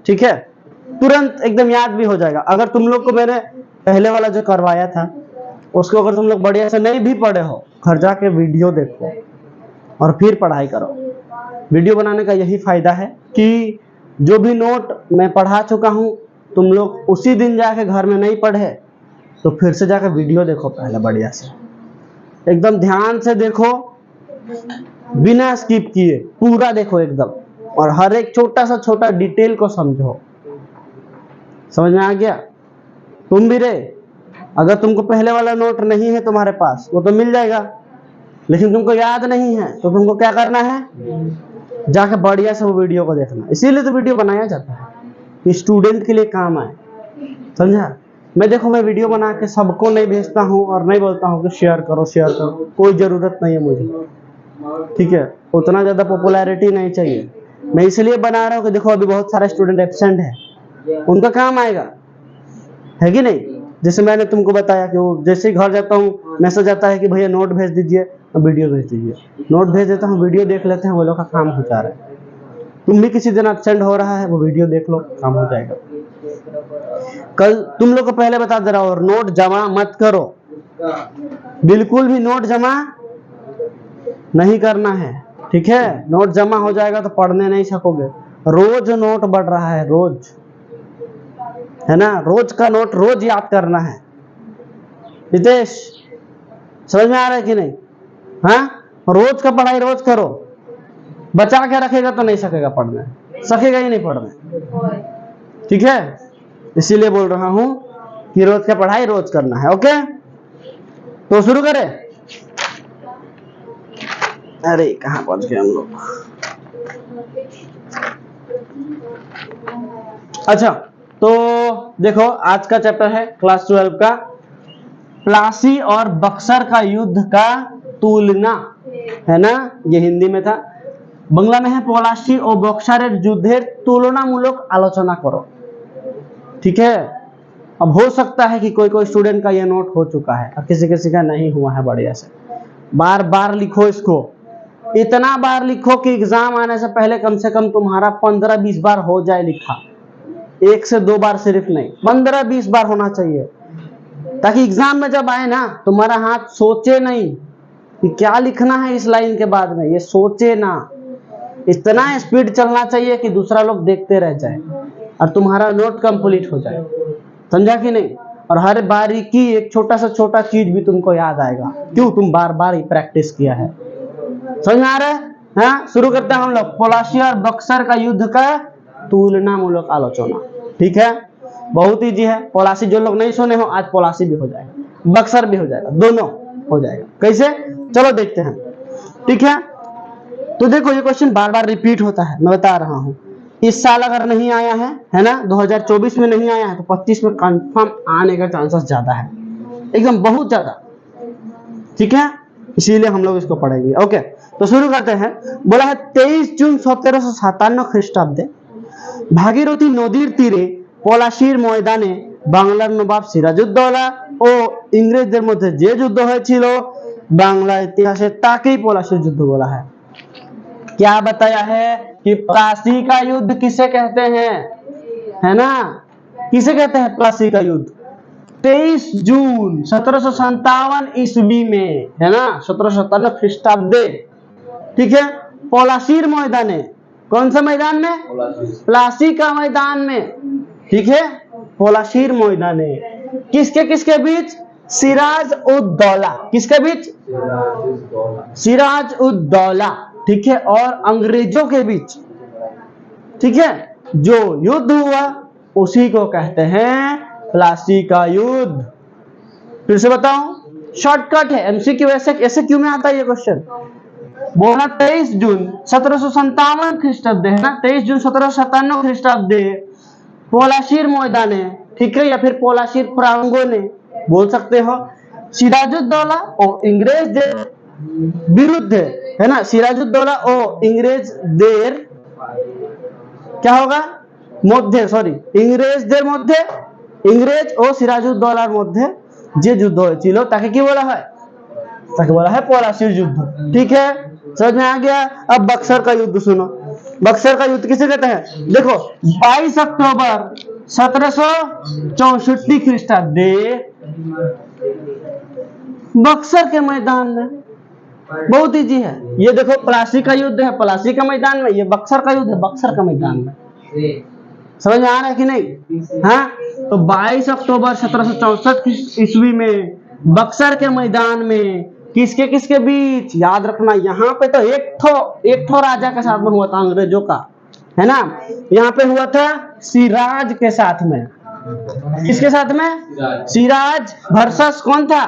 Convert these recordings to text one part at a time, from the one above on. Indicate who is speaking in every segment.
Speaker 1: ठीक है, तुरंत एकदम याद भी हो जाएगा। अगर तुम लोग को मैंने पहले वाला जो करवाया था उसको अगर तुम लोग बढ़िया से नहीं भी पढ़े हो, घर जाके वीडियो देखो और फिर पढ़ाई करो। वीडियो बनाने का यही फायदा है कि जो भी नोट मैं पढ़ा चुका हूँ तुम लोग उसी दिन जाके घर में नहीं पढ़े तो फिर से जाकर वीडियो देखो, पहले बढ़िया से एकदम ध्यान से देखो, बिना स्किप किए पूरा देखो एकदम, और हर एक छोटा सा छोटा डिटेल को समझो। समझ में आ गया? तुम भी रे, अगर तुमको पहले वाला नोट नहीं है तुम्हारे पास वो तो मिल जाएगा, लेकिन तुमको याद नहीं है तो तुमको क्या करना है, जाके बढ़िया से वो वीडियो को देखना। इसीलिए तो वीडियो बनाया जाता है कि स्टूडेंट के लिए काम आए, समझा? मैं वीडियो बना के सबको नहीं भेजता हूँ और नहीं बोलता हूँ कि शेयर करो, कोई जरूरत नहीं है मुझे, ठीक है? उतना ज्यादा पॉपुलैरिटी नहीं चाहिए। मैं इसलिए बना रहा हूँ कि देखो अभी बहुत सारे स्टूडेंट एब्सेंट है, उनका काम आएगा, है कि नहीं? जैसे मैंने तुमको बताया कि वो जैसे ही घर जाता हूँ मैसेज आता है कि भैया नोट भेज दीजिए, वीडियो भेज दीजिए, नोट भेज देता हूँ, वीडियो देख लेते हैं, वो लोग का काम हो जा रहा है। तुम भी किसी दिन एब्सेंट हो रहा है, वो वीडियो देख लो, काम हो जाएगा। कल तुम लोग को पहले बता दे रहा हूँ, नोट जमा मत करो, बिल्कुल भी नोट जमा नहीं करना है, ठीक है? नोट जमा हो जाएगा तो पढ़ने नहीं सकोगे। रोज नोट बढ़ रहा है, रोज, है ना? रोज का नोट रोज याद करना है। नितेश, समझ में आ रहा है कि नहीं? हाँ, रोज का पढ़ाई रोज करो, बचा के रखेगा तो नहीं सकेगा पढ़ने, सकेगा ही नहीं पढ़ने, ठीक है? इसीलिए बोल रहा हूं कि रोज का पढ़ाई रोज करना है। ओके, तो शुरू करें। अरे कहां पहुंच गए हम लोग? अच्छा, तो देखो आज का चैप्टर है क्लास 12 का प्लासी और बक्सर का युद्ध का तुलना, है ना? ये हिंदी में था, बांग्ला में है पलाशी और बक्सर युद्धेर तुलनामूलक आलोचना करो, ठीक है? अब हो सकता है कि कोई कोई स्टूडेंट का ये नोट हो चुका है और किसी किसी का नहीं हुआ है। बढ़िया से बार बार लिखो इसको, इतना बार लिखो कि एग्जाम आने से पहले कम से कम तुम्हारा 15-20 बार हो जाए लिखा, 1 से 2 बार सिर्फ नहीं, 15-20 बार होना चाहिए, ताकि एग्जाम में जब आए ना तुम्हारा हाथ सोचे नहीं कि क्या लिखना है इस लाइन के बाद में, ये सोचे ना। इतना स्पीड चलना चाहिए कि दूसरा लोग देखते रह जाए और तुम्हारा नोट कंप्लीट हो जाए, समझा कि नहीं? और हर बारीकी, एक छोटा सा छोटा चीज भी तुमको याद आएगा, क्यों? तुम बार बार ही प्रैक्टिस किया है। समझ में आ रहा है? हाँ, शुरू करते हैं हम लोग पलाशी और बक्सर का युद्ध का तुलनामूलक आलोचना, ठीक है? बहुत इजी है। पलाशी जो लोग नहीं सुने हो, आज पलाशी भी हो जाएगा, बक्सर भी हो जाएगा, दोनों हो जाएगा। कैसे? चलो देखते हैं, ठीक है? तो देखो ये क्वेश्चन बार बार रिपीट होता है, मैं बता रहा हूं। इस साल अगर नहीं आया है ना, 2024 में नहीं आया है तो 25 में कंफर्म आने का चांसेस ज्यादा है, एकदम बहुत ज्यादा, ठीक है? इसीलिए हम लोग इसको पढ़ेंगे। ओके, तो शुरू करते हैं। बोला है 23 जून 1757 খ্রিস্টাব্দে ভাগীরথী নদীর তীরে পলাশীর ময়দানে বাংলার নবাব সিরাজউদ্দৌলা ও ইংরেজদের মধ্যে যে যুদ্ধ হয়েছিল বাংলা ইতিহাসে তাকেই পলাশীর যুদ্ধ বলা है। क्या बताया है कि प्लासी का युद्ध किसे कहते हैं, है ना? किसे कहते हैं प्लासी का युद्ध? 23 जून 1757 ईस्वी में, है ना? 1757 খ্রিস্টাব্দে, ठीक है? पलाशीर मैदान, कौन सा मैदान में? प्लासी का मैदान में, ठीक है? पलाशीर मैदान किसके किसके बीच? सिराज उद दौला, किसके बीच? सिराज उद दौला, ठीक है, और अंग्रेजों के बीच, ठीक है? जो युद्ध हुआ उसी को कहते हैं प्लासी का युद्ध। फिर से बताऊं, शॉर्टकट है, एमसीक्यू ऐसे क्यों में आता है ये क्वेश्चन। बोला 23 जून 1757 খ্রিস্টাব্দে, है ना? 23 जून 1757 খ্রিস্টাব্দে पलाशीर मैदाने, ठीक है, या फिर पलाशीर प्रांगणे बोल सकते हो, सिराजुद्दौला और इंग्रेज विरुद्ध, है ना? सिराजुद्दौला और इंग्रेज देर क्या होगा মধ্যে, সরি ইংরেজদের মধ্যে, इंग्रेज और সিরাজউদ্দৌলার মধ্যে যে যুদ্ধ হয়েছিল তাকে কি বলা হয়? তাকে বলা है पलाशीर युद्ध, ठीक है? समझ में आ गया? अब बक्सर का युद्ध सुनो। बक्सर का युद्ध किसे कहते हैं? देखो 22 अक्टूबर 1764 ख्रीष्टाब्द बक्सर के मैदान में, बहुत इजी है। ये देखो प्लासी का युद्ध है प्लासी का मैदान में, ये बक्सर का युद्ध है बक्सर का मैदान में। समझ में आ रहा है कि नहीं? हाँ, तो 22 अक्टूबर 1764 ईस्वी में बक्सर के मैदान में किसके किसके बीच, याद रखना यहाँ पे तो एक ठो राजा के साथ में हुआ था अंग्रेजों का, है ना। यहाँ पे हुआ था सिराज के साथ में। किसके साथ में? सिराज वर्सेस कौन था?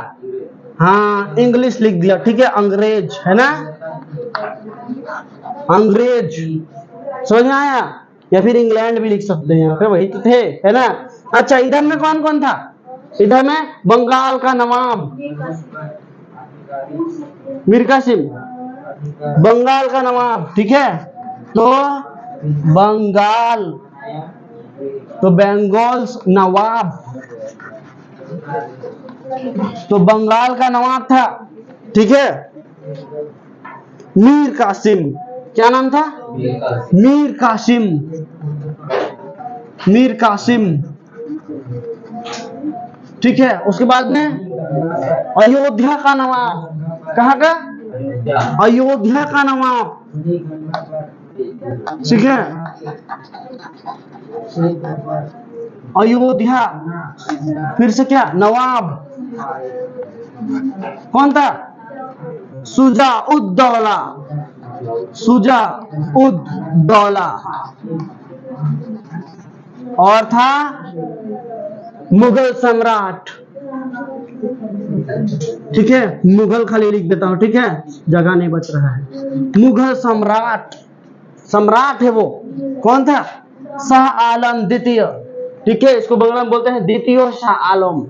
Speaker 1: हाँ, इंग्लिश लिख दिया, ठीक है, अंग्रेज, है ना, अंग्रेज। समझ में आया? या फिर इंग्लैंड भी लिख सकते हैं, यहाँ पे वही तो थे, है ना। अच्छा, इधर में कौन कौन था? इधर में बंगाल का नवाब मीर कासिम, बंगाल का नवाब, ठीक है। तो बंगाल, तो बंगाल्स नवाब, तो बंगाल का नवाब था, ठीक है, मीर कासिम। क्या नाम था? मीर कासिम, मीर कासिम, ठीक है। उसके बाद में अयोध्या का नवाब, कहाँ का? अयोध्या का नवाब, ठीक है, अयोध्या। फिर से क्या? नवाब कौन था? शुजा-उद-दौला, शुजा-उद-दौला। और था मुगल सम्राट, ठीक है, मुगल खाली लिख देता हूं, ठीक है, जगह नहीं बच रहा है। मुगल सम्राट, सम्राट है वो, कौन था? शाह आलम द्वितीय, ठीक है, इसको बंगला में बोलते हैं द्वितीय शाह आलम।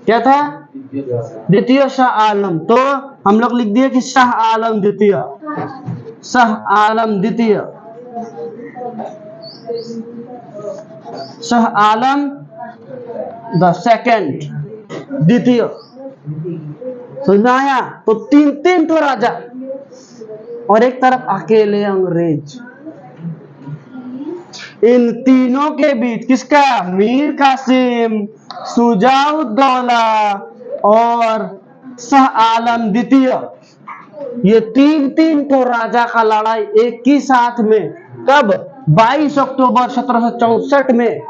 Speaker 1: क्या था? द्वितीय शाह आलम। तो हम लोग लिख दिए कि शाह आलम द्वितीय, शाह आलम द्वितीय, शाह आलम द सेकेंड, द्वितीय। समझ में आया? तो तीन ठो राजा और एक तरफ अकेले अंग्रेज। इन तीनों के बीच किसका? मीर कासिम, शुजा-उद-दौला और शाह आलम द्वितीय, ये तीन ठो राजा का लड़ाई एक ही साथ में। कब? 22 अक्टूबर 1764 में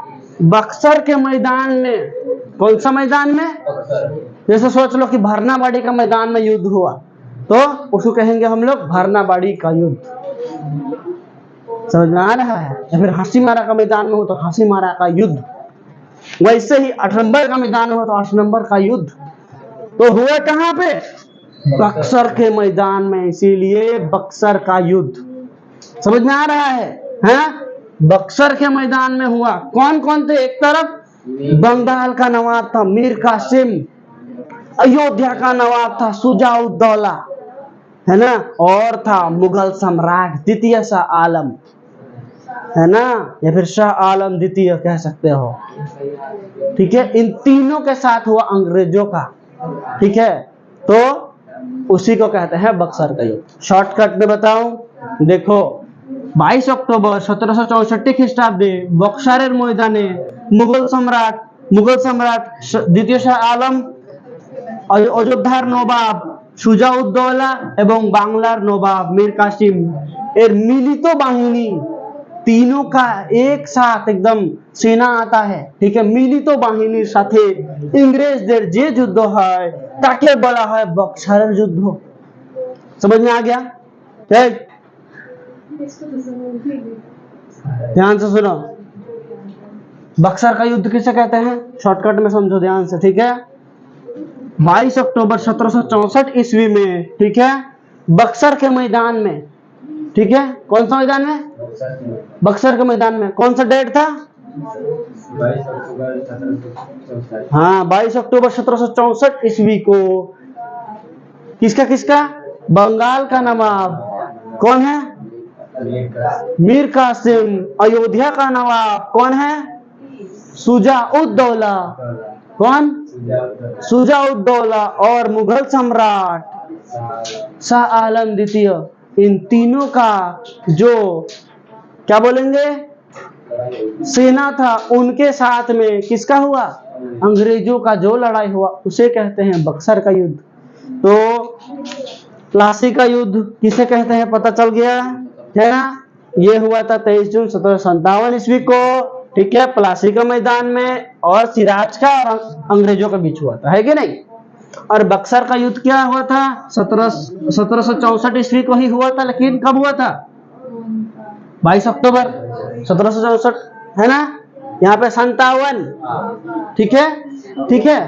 Speaker 1: बक्सर के मैदान में। कौन सा मैदान में? जैसे सोच लो कि भरनाबाड़ी का मैदान में युद्ध हुआ, तो उसको कहेंगे हम लोग भरनाबाड़ी का युद्ध। समझ में आ रहा है? या फिर हासीमारा का मैदान में हो तो हासीमारा का युद्ध। वैसे ही 8 नंबर का मैदान हो तो 8 नंबर का युद्ध। तो हुआ कहाँ पे? बक्सर के मैदान में, इसीलिए बक्सर का युद्ध। समझ में आ रहा है? हाँ? बक्सर के मैदान में हुआ। कौन कौन थे? एक तरफ बंगाल का नवाब था मीर कासिम, अयोध्या का नवाब था शुजा-उद-दौला, है ना, और था मुगल सम्राट द्वितीय शाह आलम, है ना, या फिर शाह आलम द्वितीय कह सकते हो, ठीक है। इन तीनों के साथ हुआ अंग्रेजों का, ठीक है। तो उसी को कहते हैं बक्सर का युद्ध। शॉर्टकट में बताऊं, देखो 22 अक्टूबर 1764 ख्रीष्टाब्द बक्सरेर मयदाने मुगल सम्राट द्वितीय शाह आलम, अयोध्यार नवाब शुजा-उद-दौला एवं बांग्लार नवाब मीर कासिम एर मिलित बाहिनी, तीनों का एक साथ एकदम सेना आता है, ठीक है। मिलित बाहिनीर साथे इंग्रेजदेर जे युद्ध है ताके बला है बक्सरेर युद्ध। समझ में आ गया? ध्यान से सुनो, बक्सर का युद्ध किसे कहते हैं? शॉर्टकट में समझो ध्यान से, ठीक है। 22 अक्टूबर 1764 ईस्वी में, ठीक है, बक्सर के मैदान में, ठीक है। कौन सा मैदान में? बक्सर के मैदान में। कौन सा डेट था? 22 अक्टूबर 1764 ईस्वी को किसका बंगाल का नवाब कौन है? मीर कासिम। अयोध्या का नवाब कौन है? शुजा-उद-दौला। कौन? शुजा-उद-दौला। और मुगल सम्राट शाह आलम द्वितीय, इन तीनों का जो क्या बोलेंगे सेना था उनके साथ में किसका हुआ, अंग्रेजों का जो लड़ाई हुआ उसे कहते हैं बक्सर का युद्ध। तो प्लासी का युद्ध किसे कहते हैं पता चल गया है ना, ये हुआ था 23 जून 1757 ईस्वी को, ठीक है, प्लासी के मैदान में, और सिराज का और अंग्रेजों के बीच हुआ था, है कि नहीं। और बक्सर का युद्ध क्या हुआ था, 1764 ईस्वी को ही हुआ था, लेकिन कब हुआ था, 22 अक्टूबर 1764, है ना, यहाँ पे 57, ठीक है, ठीक है,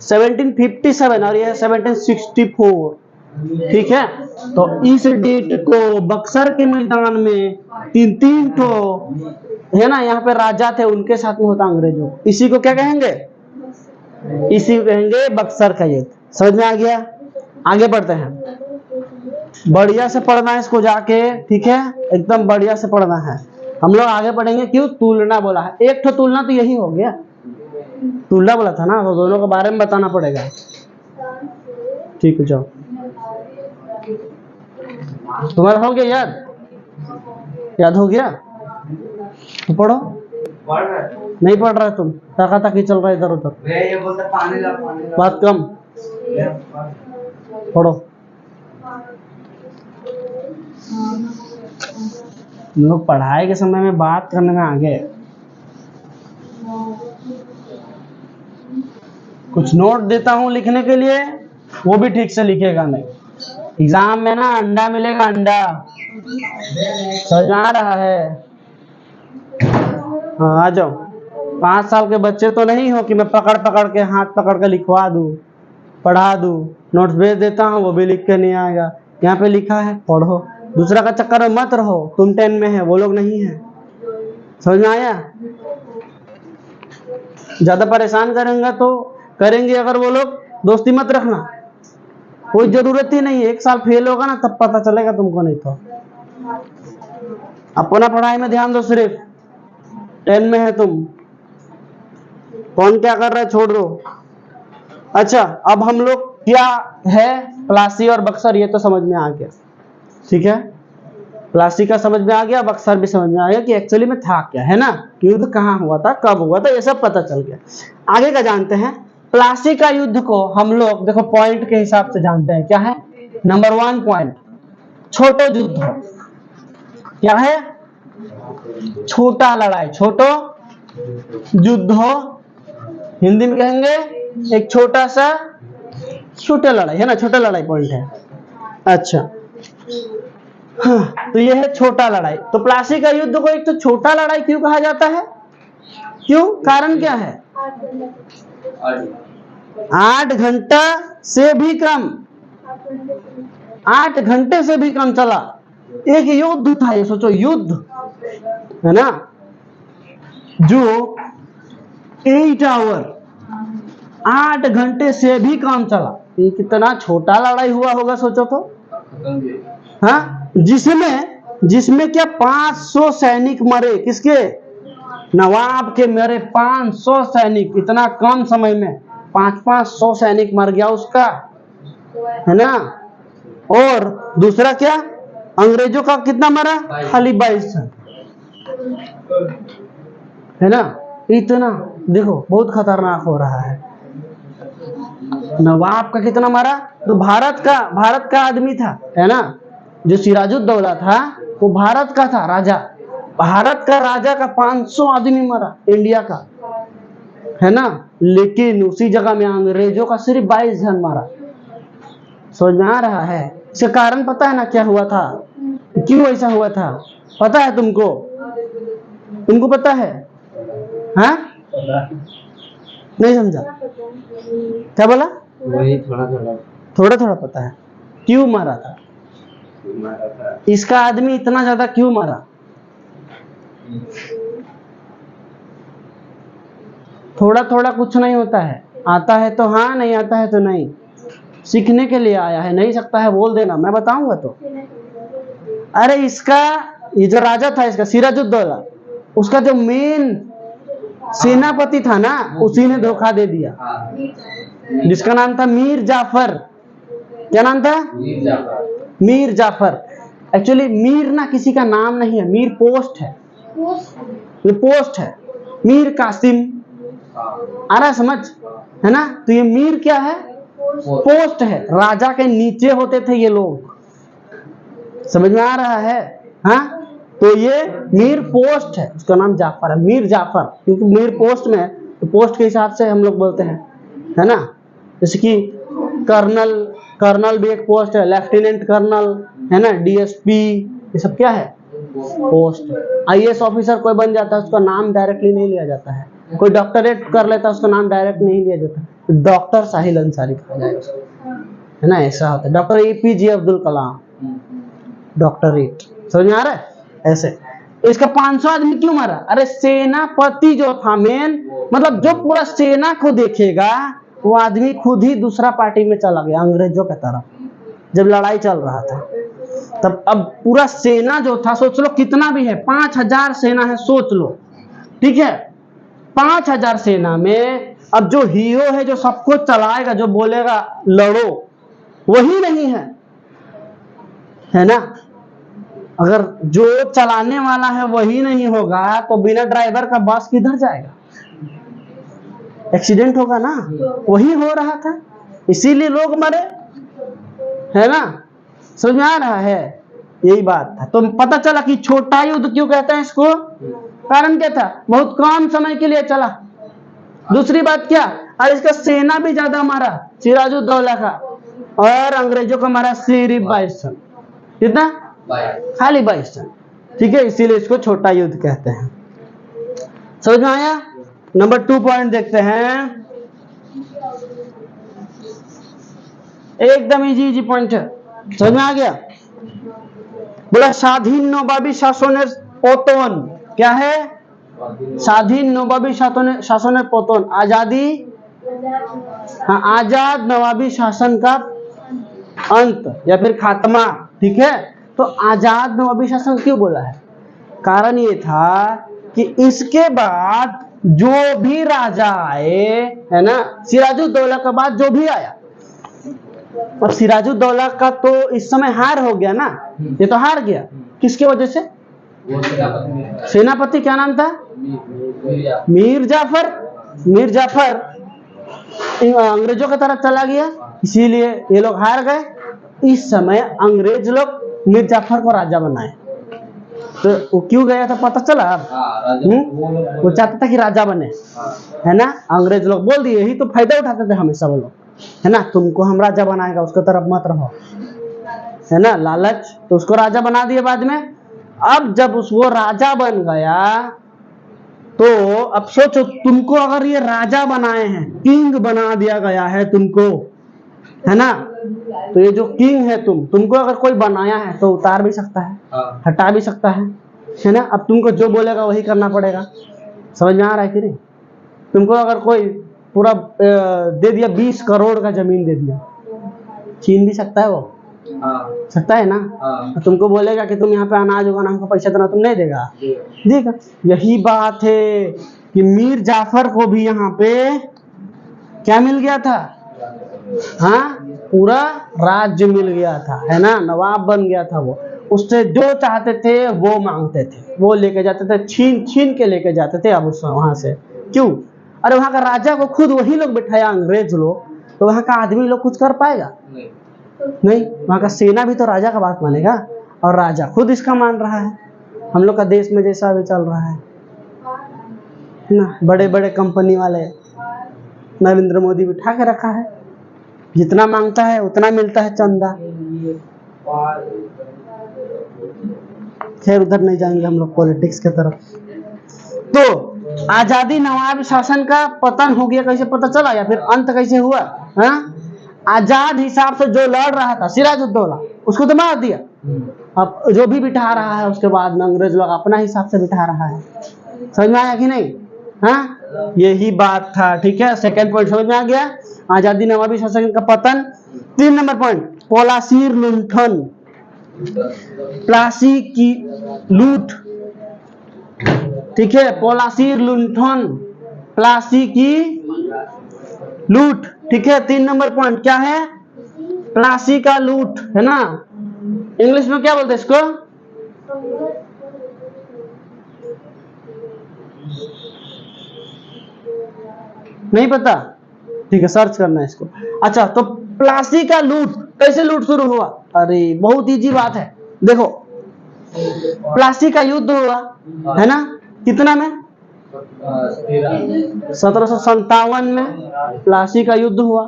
Speaker 1: 1757 और यह 1764, ठीक है। तो इस डेट को बक्सर के मैदान में तीन ठो है ना, यहाँ पे राजा थे उनके साथ में होता अंग्रेजों, इसी को क्या कहेंगे, इसी को कहेंगे बक्सर का युद्ध। समझ में आ गया, आगे बढ़ते हैं, बढ़िया से पढ़ना है इसको जाके, ठीक है, एकदम बढ़िया से पढ़ना है। हम लोग आगे पढ़ेंगे, क्यों तुलना बोला है, एक तो तुलना तो यही हो गया, तुलना बोला था ना, तो दोनों के बारे में बताना पड़ेगा, ठीक है। जाओ, तुम्हारा हो गया याद, याद हो गया तो पढ़ो, नहीं पढ़ रहा तुम, ताका ताकी चल रहा है इधर उधर, बात कम, पढ़ो। लोग पढ़ाई के समय में बात करने में आगे, कुछ नोट देता हूं लिखने के लिए, वो भी ठीक से लिखेगा नहीं, एग्जाम में ना अंडा मिलेगा, अंडा, समझ आ रहा है। हाँ आ जाओ, 5 साल के बच्चे तो नहीं हो कि मैं पकड़ पकड़ के हाथ पकड़ के लिखवा दूं, पढ़ा दूं, नोट्स भेज देता हूं वो भी लिख के नहीं आएगा। यहाँ पे लिखा है पढ़ो, दूसरा का चक्कर में मत रहो, तुम 10 में है वो लोग नहीं है, समझ में आया। ज्यादा परेशान करेंगे अगर वो लोग, दोस्ती मत रखना, कोई जरूरत ही नहीं है, 1 साल फेल होगा ना तब पता चलेगा तुमको, नहीं तो अपना पढ़ाई में ध्यान दो, सिर्फ 10 में है तुम, कौन क्या कर रहा है छोड़ दो। अच्छा, अब हम लोग क्या है, प्लासी और बक्सर ये तो समझ में आ गया, ठीक है, प्लासी का समझ में आ गया, बक्सर भी समझ में आ गया कि एक्चुअली में था क्या, है ना, युद्ध कहाँ हुआ था, कब हुआ था, ये सब पता चल गया। आगे का जानते हैं, प्लासी का युद्ध को हम लोग देखो पॉइंट के हिसाब से जानते हैं, क्या है, नंबर 1 पॉइंट, छोटो युद्ध हो, क्या है, छोटा लड़ाई, छोटो युद्ध हो, हिंदी में कहेंगे एक छोटा सा, छोटा लड़ाई, है ना, छोटा लड़ाई पॉइंट है। अच्छा हाँ, तो ये है छोटा लड़ाई। तो प्लासी का युद्ध को एक तो छोटा लड़ाई क्यों कहा जाता है, क्यों, कारण क्या है, 8 घंटा से भी कम, 8 घंटे से भी कम चला, एक युद्ध था, ये सोचो युद्ध, है ना, जो 8 आवर 8 घंटे से भी कम चला, ये कितना छोटा लड़ाई हुआ होगा सोचो तो, हाँ, जिसमें क्या 500 सैनिक मरे, किसके, नवाब के मरे 500 सैनिक, इतना कम समय में 500 सैनिक मर गया उसका, है ना। और दूसरा क्या, अंग्रेजों का कितना मरा, खाली 22, है ना, इतना देखो बहुत खतरनाक हो रहा है। नवाब का कितना मरा, तो भारत का आदमी था, है ना, जो सिराजुद्दौला था वो भारत का था राजा, भारत का राजा का 500 आदमी मरा इंडिया का, है ना, लेकिन उसी जगह में अंग्रेजों का सिर्फ 22 जन मारा। समझ में आ रहा है, इसका कारण पता है ना क्या हुआ था, क्यों ऐसा हुआ था, पता है तुमको पता है, हाँ नहीं समझा, क्या बोला, वही थोड़ा थोड़ा पता है, क्यों मारा था, इसका आदमी इतना ज्यादा क्यों मारा, थोड़ा थोड़ा कुछ नहीं होता है, आता है तो हाँ, नहीं आता है तो नहीं, सीखने के लिए आया है, नहीं सकता है बोल देना, मैं बताऊंगा तो। अरे इसका ये जो राजा था इसका सिराजुद्दौला, उसका जो मेन सेनापति था ना, उसी ने धोखा दे दिया, जिसका नाम था मीर जाफर, क्या नाम था, मीर जाफर। एक्चुअली मीर ना किसी का नाम नहीं है, मीर पोस्ट है, ये पोस्ट है। मीर कासिम, आ रहा है समझ, है ना? तो ये मीर क्या है? पोस्ट है, राजा के नीचे होते थे ये लोग, समझ में आ रहा है? हाँ, तो ये मीर पोस्ट है, उसका नाम जाफर है, मीर जाफर, क्योंकि मीर पोस्ट में है, तो पोस्ट के हिसाब से हम लोग बोलते हैं, है ना? जैसे कि कर्नल, कर्नल भी एक पोस्ट है, लेफ्टिनेंट कर्नल, है ना, डीएसपी, ये सब क्या है? पोस्ट। आईएएस ऑफिसर कोई बन जाता है, उसका नाम डायरेक्टली नहीं लिया जाता है। कोई डॉक्टरेट कर लेता है, उसका नाम डायरेक्ट नहीं लिया जाता, डॉक्टर साहिल अंसारी कहा जाएगा उसको, है ना? ऐसा होता है। Doctor APJ Abdul Kalam, doctorate, समझ में आ रहा है? ऐसे। इसका 500 आदमी क्यों मारा? अरे सेनापति जो था मेन, मतलब जो पूरा सेना को देखेगा, वो आदमी खुद ही दूसरा पार्टी में चला गया अंग्रेजों की तरफ, जब लड़ाई चल रहा था तब। अब पूरा सेना जो था, सोच लो कितना भी है, 5000 सेना है, सोच लो, ठीक है? 5000 सेना में अब जो हीरो है, जो सबको चलाएगा, जो बोलेगा लड़ो, वही नहीं है ना? अगर जो चलाने वाला है वही नहीं होगा, तो बिना ड्राइवर का बस किधर जाएगा? एक्सीडेंट होगा ना। वही हो रहा था, इसीलिए लोग मरे, है ना? समझ में आ रहा है? यही बात था। तो पता चला कि छोटा युद्ध क्यों कहते हैं इसको, कारण क्या था? बहुत कम समय के लिए चला। दूसरी बात क्या, और इसका सेना भी ज्यादा मारा, सिराजुद्दौला का, और अंग्रेजों का मारा सिर्फ 22 जन। कितना? खाली 22 जन, ठीक है? इसीलिए इसको छोटा युद्ध कहते हैं। समझ में आया? नंबर 2 पॉइंट देखते हैं, एकदम इजी पॉइंट है, समझ में आ गया? बोला स्वाधीन नवाबी शासনের পতন, क्या है? स्वाधीन नवाबी शासনের पतन, आजादी, हाँ, आजाद नवाबी शासन का अंत या फिर खात्मा, ठीक है? तो आजाद नवाबी शासन क्यों बोला है? कारण ये था कि इसके बाद जो भी राजा आए, है ना, सिराजुद्दौला के बाद जो भी आया, और सिराजुद्दौला का तो इस समय हार हो गया ना, ये तो हार गया, किसके वजह से? सेनापति क्या नाम था? मीर जाफर। मीर जाफर अंग्रेजों की तरफ चला गया, इसीलिए ये लोग हार गए। इस समय अंग्रेज लोग मीर जाफर को राजा बनाए। तो वो क्यों गया था पता चला? वो चाहता था कि राजा बने, है ना? अंग्रेज लोग बोल दिए, यही तो फायदा उठाते थे हमेशा वो लोग, है ना? तुमको हम राजा बनाएगा, उसके तरफ मत रहो, है ना? लालच, तो उसको राजा बना दिए बाद में। अब जब वो राजा बन गया, तो अब सोचो, तुमको अगर ये राजा बनाए हैं, किंग बना दिया गया है तुमको, है ना? तो ये जो किंग है, तुमको अगर कोई बनाया है तो उतार भी सकता है, हटा भी सकता है ना? अब तुमको जो बोलेगा वही करना पड़ेगा। समझ में आ रहा है कि नहीं? तुमको अगर कोई पूरा दे दिया, 20 करोड़ का जमीन दे दिया, छीन भी सकता है वो, सकता है ना? तो तुमको बोलेगा कि तुम यहाँ पे अनाज उगाना, हमको पैसा देना, तुम नहीं देगा? यही बात है कि मीर जाफर को भी यहाँ पे क्या मिल गया था? हाँ, पूरा राज्य मिल गया था, है ना? नवाब बन गया था वो। उससे जो चाहते थे वो मांगते थे, वो लेके जाते थे, छीन छीन के लेके जाते थे। अब वहां से क्यों? अरे वहां का राजा को खुद वही लोग बिठाया, अंग्रेज लोग, तो वहां का आदमी लोग कुछ कर पाएगा? नहीं। वहां का सेना भी तो राजा का बात मानेगा, और राजा खुद इसका मान रहा है। हम लोग का देश में जैसा भी चल रहा है ना, बड़े बड़े कंपनी वाले नरेंद्र मोदी बिठा के रखा है, जितना मांगता है उतना मिलता है चंदा। खैर उधर नहीं जाएंगे हम लोग, पॉलिटिक्स के तरफ। तो आजादी नवाब शासन का पतन हो गया, कैसे पता चला, या फिर अंत कैसे हुआ? हाँ, आजाद हिसाब से जो लड़ रहा था सिराजुद्दौला, उसको तो मार दिया। अब जो भी बिठा रहा है उसके बाद में अंग्रेज लोग अपना हिसाब से बिठा रहा है। समझ में आया कि नहीं? हाँ, यही बात था, ठीक है? सेकंड पॉइंट समझ में आ गया, आजादी नवाबी शासन का पतन। 3 नंबर पॉइंट, पलासीर लुंठन, प्लासी की लूट, ठीक है? पलासीर लुंठन, प्लासी की लूट, ठीक है? 3 नंबर पॉइंट क्या है? प्लासी का लूट, है ना? इंग्लिश में क्या बोलते हैं इसको? नहीं पता? ठीक है, सर्च करना है इसको। अच्छा, तो प्लासी का लूट, कैसे लूट शुरू हुआ? अरे बहुत इजी बात है। देखो, प्लासी का युद्ध हुआ है ना, कितना में? 1757 में प्लासी का युद्ध हुआ,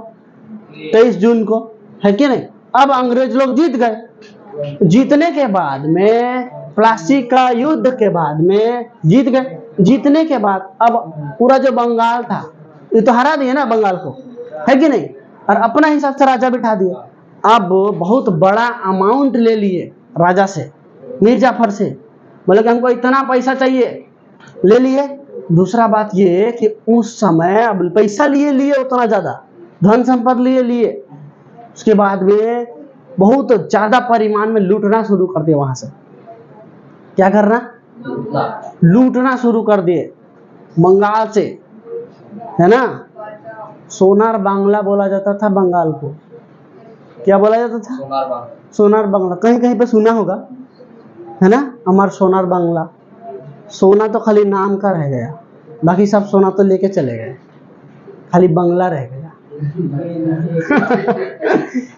Speaker 1: 23 जून को, है कि नहीं? अब अंग्रेज लोग जीत गए। जीतने के बाद में, प्लासी का युद्ध के बाद में जीत गए। जीतने के बाद अब पूरा जो बंगाल था, ये तो हरा दिए ना बंगाल को, है कि नहीं? और अपना हिसाब से राजा बिठा दिया। अब बहुत बड़ा अमाउंट ले लिए राजा से, मीर जाफर से, बोले कि हमको इतना पैसा चाहिए, ले लिए। दूसरा बात ये कि उस समय अब पैसा लिए उतना ज्यादा धन संपत्ति लिए, उसके बाद में बहुत ज्यादा परिमाण में लूटना शुरू कर दिया। वहां से क्या करना? लूटना शुरू कर दिए बंगाल से, है ना। सोनार बांग्ला बोला जाता था बंगाल को। क्या बोला जाता था? सोनार बांग्ला। कहीं कहीं पे सुना होगा, है ना, हमार सोनार बांग्ला। सोना तो खाली नाम का रह गया, बाकी सब सोना तो लेके चले गए, खाली बंगला रह गया।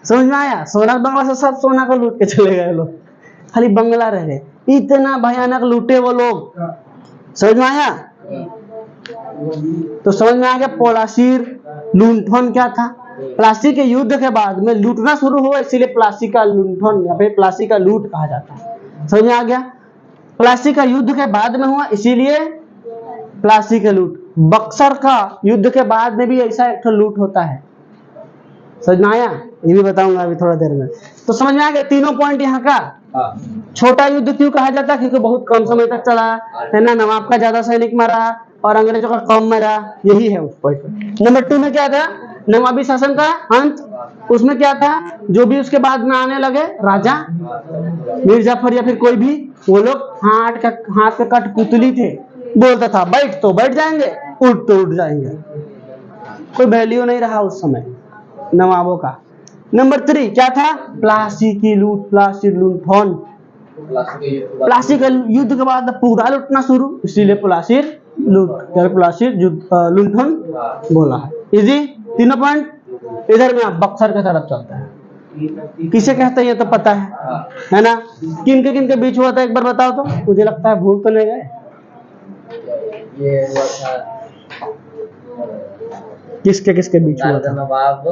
Speaker 1: समझ में आया? सोनार बांग्ला से सब सोना को लूट के चले गए लोग, खाली बंगला रह गए। इतना भयानक लूटे वो लोग। समझ में आया? तो समझ में आ गया प्लासीर लुंठन क्या था। प्लासी के युद्ध के बाद में लूटना शुरू हुआ, इसीलिए प्लासी का लुंठन या फिर प्लासी का लूट कहा जाता है। समझ में आ गया? प्लासी का युद्ध के बाद में हुआ, इसीलिए प्लासी का लूट। बक्सर का युद्ध के बाद में भी ऐसा एक लूट होता है। समझ में आया? ये भी बताऊंगा अभी थोड़ा देर में। तो समझ में आ गया तीनों पॉइंट यहाँ का। छोटा युद्ध क्यों कहा जाता है? क्योंकि बहुत कम समय तक चला, है ना। नवाब का ज्यादा सैनिक मारा और अंग्रेजों का कम मारा, यही है उस पॉइंट। नंबर 2 में क्या था? नवाबी शासन का अंत। उसमें क्या था? जो भी उसके बाद में आने लगे राजा, मीर जाफर या फिर कोई भी, वो लोग हाथ पे कठपुतली थे। बोलता था बैठ तो बैठ जाएंगे, उठ तो उठ जाएंगे। कोई वैल्यू नहीं रहा उस समय नवाबों का। नंबर 3 क्या था? प्लासी की लूट, प्लासी लूंठन। प्लासी के युद्ध के बाद पूरा लूटना शुरू, इसीलिए प्लासीर लूट, प्लासीर लूंठन बोला है। इजी तीनों पॉइंट। इधर में आप बक्सर की तरफ चलते हैं। किसे कहते हैं ये तो पता है ना। किन के बीच हुआ था एक बार बताओ तो, मुझे लगता है भूल तो नहीं गए।
Speaker 2: ये हुआ था
Speaker 1: किसके बीच हुआ था?
Speaker 2: नवाब,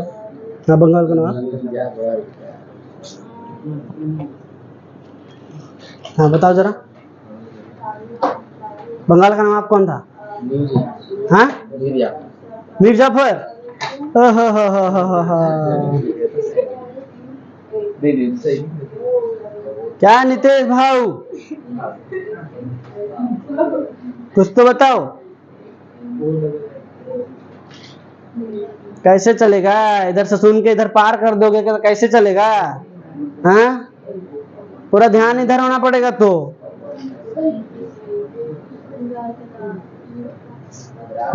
Speaker 1: हाँ, बंगाल का नवाब। हाँ बताओ जरा, बंगाल का नवाब कौन था? हाँ, मीर जाफर। क्या नितेश भाऊ, कुछ तो बताओ। कैसे चलेगा? इधर से सुन के इधर पार कर दोगे तो कैसे चलेगा? हाँ, पूरा ध्यान इधर होना पड़ेगा। तो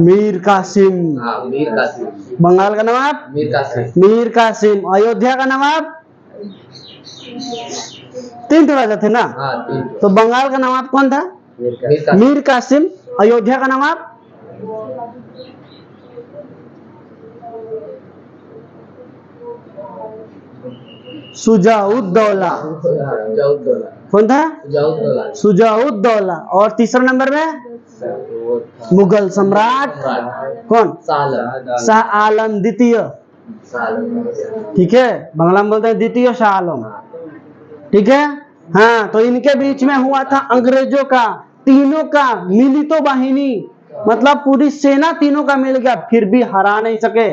Speaker 1: मीर कासिम, बंगाल का नवाब मीर कासिम। अयोध्या का नवाब 3 राजा थे ना। तो बंगाल का नवाब कौन था? मीर कासिम। अयोध्या का नवाब सुजाउद्दौला। कौन था? सुजाउद्दौला। और तीसरा नंबर में मुगल सम्राट कौन? शाह आलम द्वितीय। ठीक है, बांग्ला में बोलते हैं द्वितीय शाह आलम। ठीक है। हाँ, तो इनके बीच में हुआ था अंग्रेजों का, तीनों का मिलितो बाहिनी, मतलब पूरी सेना तीनों का मिल गया, फिर भी हरा नहीं सके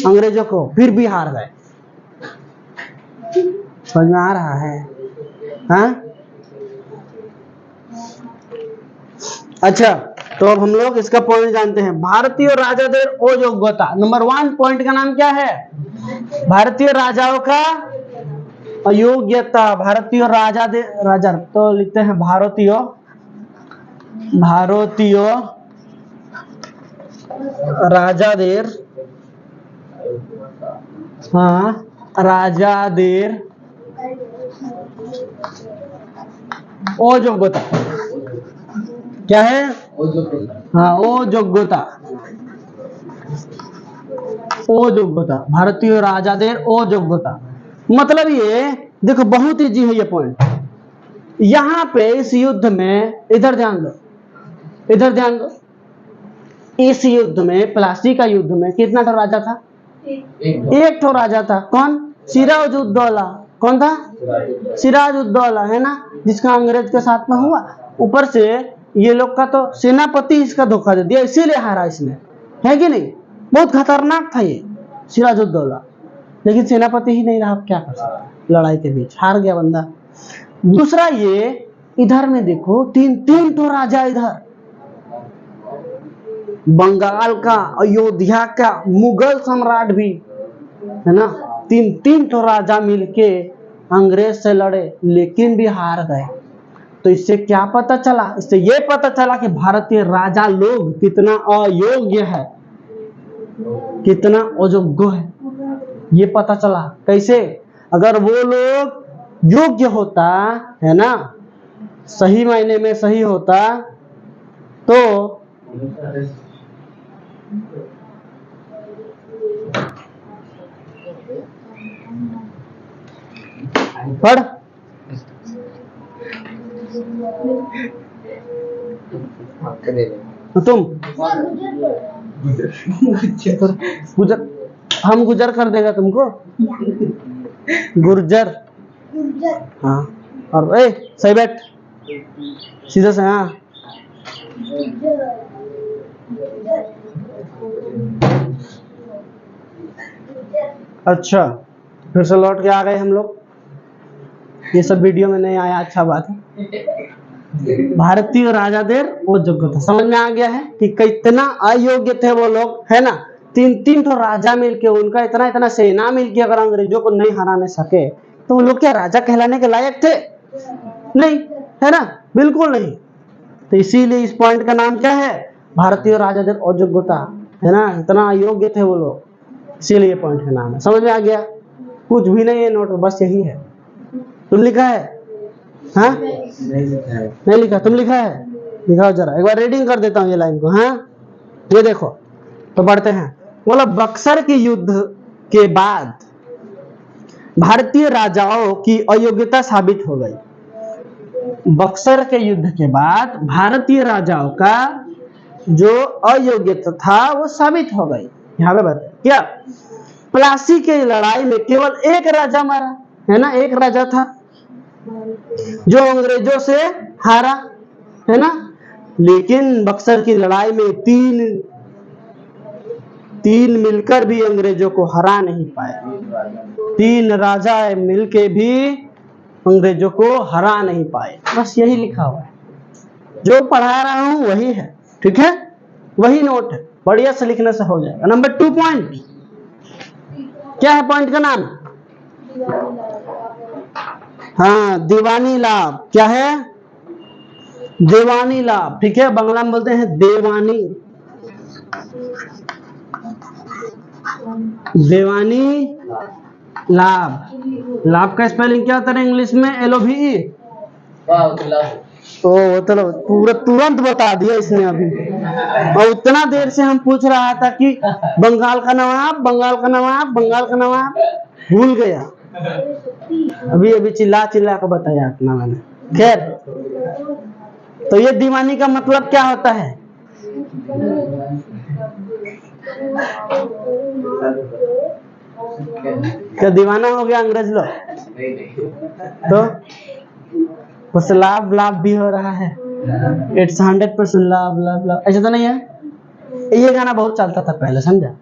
Speaker 1: अंग्रेजों को, फिर भी हार गए। समझ में आ रहा है? हाँ, अच्छा, तो अब हम लोग इसका पॉइंट जानते हैं। भारतीय राजादेर अयोग्यता। नंबर 1 पॉइंट का नाम क्या है? भारतीय राजाओं का अयोग्यता। भारतीय राजा तो लिखते हैं भारतीय राजादेर। हाँ, राजादेर अयोग्यता क्या है? हाँ अयोग्यता, अयोग्यता, भारतीय राजाদের अयोग्यता। मतलब ये देखो बहुत इजी है ये पॉइंट। यहाँ पे इस युद्ध में इधर ध्यान दो, इधर ध्यान दो, इस युद्ध में प्लासी का युद्ध में कितना ठो राजा था? एक ठो राजा था। कौन? सिराजुद्दौला। कौन था? सिराजुद्दौला, है ना, जिसका अंग्रेज के साथ में हुआ। ऊपर से ये लोग का तो सेनापति इसका धोखा दे दिया, इसीलिए हारा इसने, है कि नहीं? बहुत खतरनाक था ये सिराजुद्दौला, लेकिन सेनापति ही नहीं रहा, क्या कर सकता, लड़ाई के बीच हार गया बंदा। दूसरा ये इधर में देखो तीन ठो राजा, इधर बंगाल का, अयोध्या का, मुगल सम्राट भी, है ना, तीन ठो राजा मिलके अंग्रेज से लड़े, लेकिन भी हार गए। तो इससे क्या पता चला? इससे ये पता चला कि भारतीय राजा लोग कितना अयोग्य है, कितना अयोग्य है, ये पता चला। कैसे? अगर वो लोग योग्य होता, है ना, सही मायने में सही होता, तो पढ़ तुम गुजर, हम गुजर कर देगा तुमको, गुर्जर, हाँ। और ए सही बैठ, सीधा से, हाँ। अच्छा, फिर से लौट के आ गए हम लोग, ये सब वीडियो में नहीं आया, अच्छा बात है। भारतीय राजाদের अयोग्यता समझ में आ गया है कि कितना अयोग्य थे वो लोग, है ना। तीन ठो राजा मिलके, उनका इतना सेना मिलके अगर अंग्रेजों को नहीं हराने सके, तो वो लोग क्या राजा कहलाने के लायक थे? नहीं, है ना, बिल्कुल नहीं। तो इसीलिए इस पॉइंट का नाम क्या है? भारतीय राजाদের अयोग्यता, है ना, इतना अयोग्य थे वो लोग, इसीलिए पॉइंट का नाम है। समझ में आ गया? कुछ भी नहीं है नोट में, बस यही है। तुम लिखा है? हाँ नहीं लिखा, तुम लिखा है? लिखाओ जरा, एक बार रीडिंग कर देता हूँ ये लाइन को। हाँ ये देखो, तो पढ़ते हैं। बोला बक्सर के युद्ध के बाद भारतीय राजाओं की अयोग्यता साबित हो गई। बक्सर के युद्ध के बाद भारतीय राजाओं का जो अयोग्यता था वो साबित हो गई। यहाँ पे बताए क्या? प्लासी के लड़ाई में केवल एक राजा मारा, है ना, एक राजा था जो अंग्रेजों से हारा, है ना। लेकिन बक्सर की लड़ाई में तीन मिलकर भी अंग्रेजों को हरा नहीं पाए। तीन राजा मिलके भी अंग्रेजों को हरा नहीं पाए। बस यही लिखा हुआ है, जो पढ़ा रहा हूं वही है, ठीक है, वही नोट है, बढ़िया से लिखने से हो जाएगा। नंबर 2 पॉइंट क्या है? पॉइंट का नाम, हाँ, दीवानी लाभ। क्या है? दीवानी लाभ, ठीक है, बांग्ला में बोलते हैं देवानी। देवानी लाभ, लाभ का स्पेलिंग क्या होता है इंग्लिश में? LOVE। तो मतलब पूरा तुरंत बता दिया इसने अभी, और उतना देर से हम पूछ रहा था कि बंगाल का नवाब, बंगाल का नवाब, बंगाल का नवाब, भूल गया। अभी चिल्ला कर बताया अपना मैंने। खैर, तो ये दीवानी का मतलब क्या होता है? क्या दीवाना हो गया अंग्रेज लोग? तो बस लाभ लाभ भी हो रहा है, इट्स 100% लाभ लाभ लाभ, ऐसा तो नहीं है। ये गाना बहुत चलता था पहले, समझा,